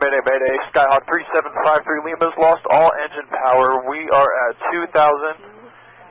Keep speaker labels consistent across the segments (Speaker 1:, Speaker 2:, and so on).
Speaker 1: Mayday, Mayday. Skyhawk 3753 Lima's lost all engine power. We are at 2,000,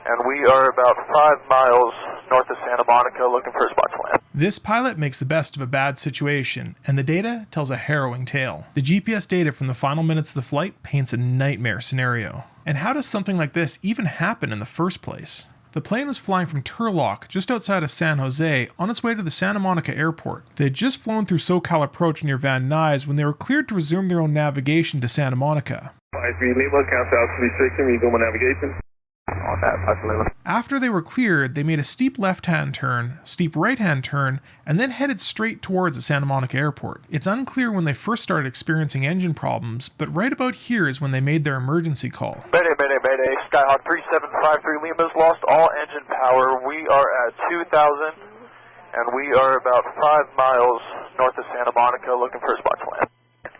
Speaker 1: and we are about 5 miles north of Santa Monica looking for a spot to land.
Speaker 2: This pilot makes the best of a bad situation, and the data tells a harrowing tale. The GPS data from the final minutes of the flight paints a nightmare scenario. And how does something like this even happen in the first place? The plane was flying from Turlock, just outside of San Jose, on its way to the Santa Monica airport. They had just flown through SoCal Approach near Van Nuys when they were cleared to resume their own navigation to Santa Monica.
Speaker 3: 53 Lima, count out 360, resume navigation.
Speaker 1: On that, 5 Lima.
Speaker 2: After they were cleared, they made a steep left-hand turn, steep right-hand turn, and then headed straight towards the Santa Monica airport. It's unclear when they first started experiencing engine problems, but right about here is when they made their emergency call.
Speaker 1: Mayday, Mayday, Mayday. Skyhawk 3753 Lima's lost all engine power. We are at 2,000, and we are about 5 miles north of Santa Monica looking for a spot to land.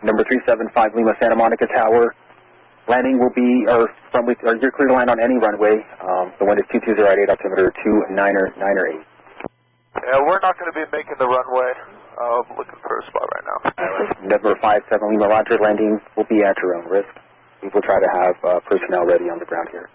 Speaker 4: Number 375 Lima, Santa Monica Tower. Landing will be, you're clear to land on any runway. The wind is 2208, altimeter 2998.
Speaker 1: Yeah, we're not going to be making the runway. Looking for a spot right now.
Speaker 4: Number 57 Lima, roger, landing will be at your own risk. We will try to have personnel ready on the ground here.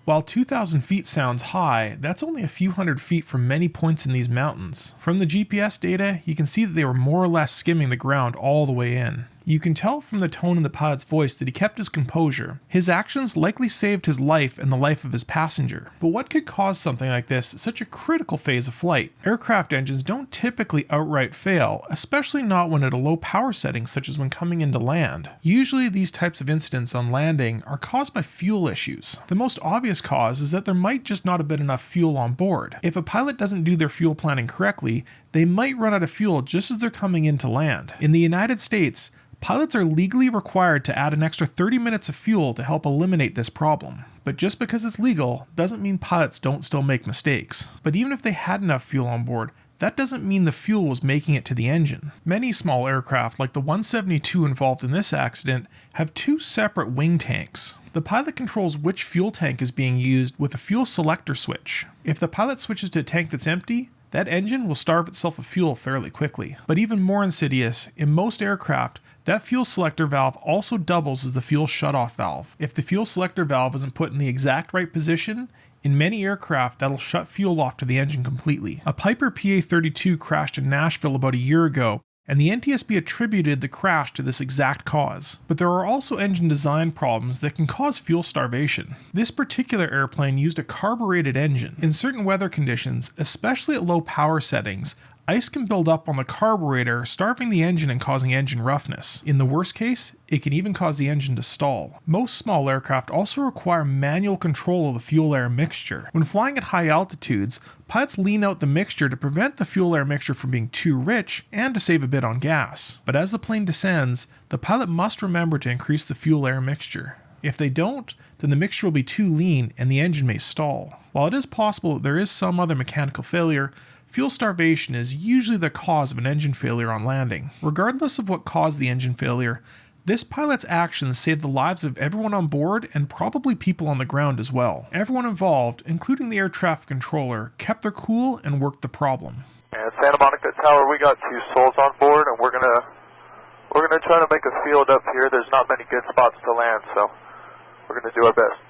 Speaker 2: While 2,000 feet sounds high, that's only a few hundred feet from many points in these mountains. From the GPS data, you can see that they were more or less skimming the ground all the way in. You can tell from the tone in the pilot's voice that he kept his composure. His actions likely saved his life and the life of his passenger. But what could cause something like this at such a critical phase of flight? Aircraft engines don't typically outright fail, especially not when at a low power setting such as when coming into land. Usually these types of incidents on landing are caused by fuel issues. The most obvious cause is that there might just not have been enough fuel on board. If a pilot doesn't do their fuel planning correctly, they might run out of fuel just as they're coming into land. In the United States, pilots are legally required to add an extra 30 minutes of fuel to help eliminate this problem. But just because it's legal doesn't mean pilots don't still make mistakes. But even if they had enough fuel on board, that doesn't mean the fuel was making it to the engine. Many small aircraft, like the 172 involved in this accident, have 2 separate wing tanks. The pilot controls which fuel tank is being used with a fuel selector switch. If the pilot switches to a tank that's empty, that engine will starve itself of fuel fairly quickly. But even more insidious, in most aircraft, that fuel selector valve also doubles as the fuel shutoff valve. If the fuel selector valve isn't put in the exact right position, in many aircraft that'll shut fuel off to the engine completely. A Piper PA-32 crashed in Nashville about a year ago, and the NTSB attributed the crash to this exact cause. But there are also engine design problems that can cause fuel starvation. This particular airplane used a carbureted engine. In certain weather conditions, especially at low power settings, ice can build up on the carburetor, starving the engine and causing engine roughness. In the worst case, it can even cause the engine to stall. Most small aircraft also require manual control of the fuel-air mixture. When flying at high altitudes, pilots lean out the mixture to prevent the fuel-air mixture from being too rich and to save a bit on gas. But as the plane descends, the pilot must remember to increase the fuel-air mixture. If they don't, then the mixture will be too lean and the engine may stall. While it is possible that there is some other mechanical failure, fuel starvation is usually the cause of an engine failure on landing. Regardless of what caused the engine failure, this pilot's actions saved the lives of everyone on board and probably people on the ground as well. Everyone involved, including the air traffic controller, kept their cool and worked the problem.
Speaker 1: And Santa Monica Tower, we got 2 souls on board, and we're gonna try to make a field up here. There's not many good spots to land, so we're gonna do our best.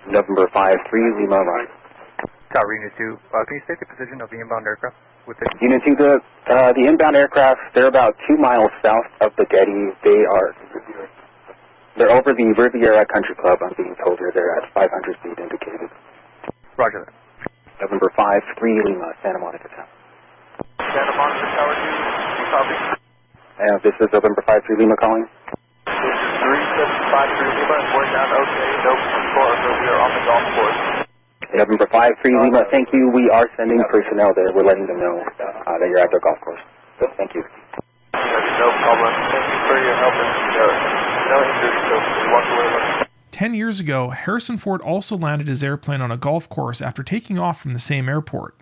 Speaker 4: November 53 Lima, right.
Speaker 5: Tower Unit 2, can you state the position of the inbound aircraft?
Speaker 4: Unit 2, the inbound aircraft, they're about 2 miles south of the Getty. They're over the Riviera Country Club, I'm being told here. They're at 500 feet indicated.
Speaker 5: Roger that.
Speaker 4: November 53 Lima, Santa Monica Tower.
Speaker 1: Santa Monica Tower 2, you copy?
Speaker 4: This is November 53 Lima calling.
Speaker 1: This is 3753 Lima, and we're down okay, no control, but we are on the golf course.
Speaker 4: November 53 Lima, thank you. We are sending personnel there. We're letting them know that you're at the golf course. So, thank you.
Speaker 1: No problem. Thank you for your help, and no injuries, so we walk away.
Speaker 2: 10 years ago, Harrison Ford also landed his airplane on a golf course after taking off from the same airport.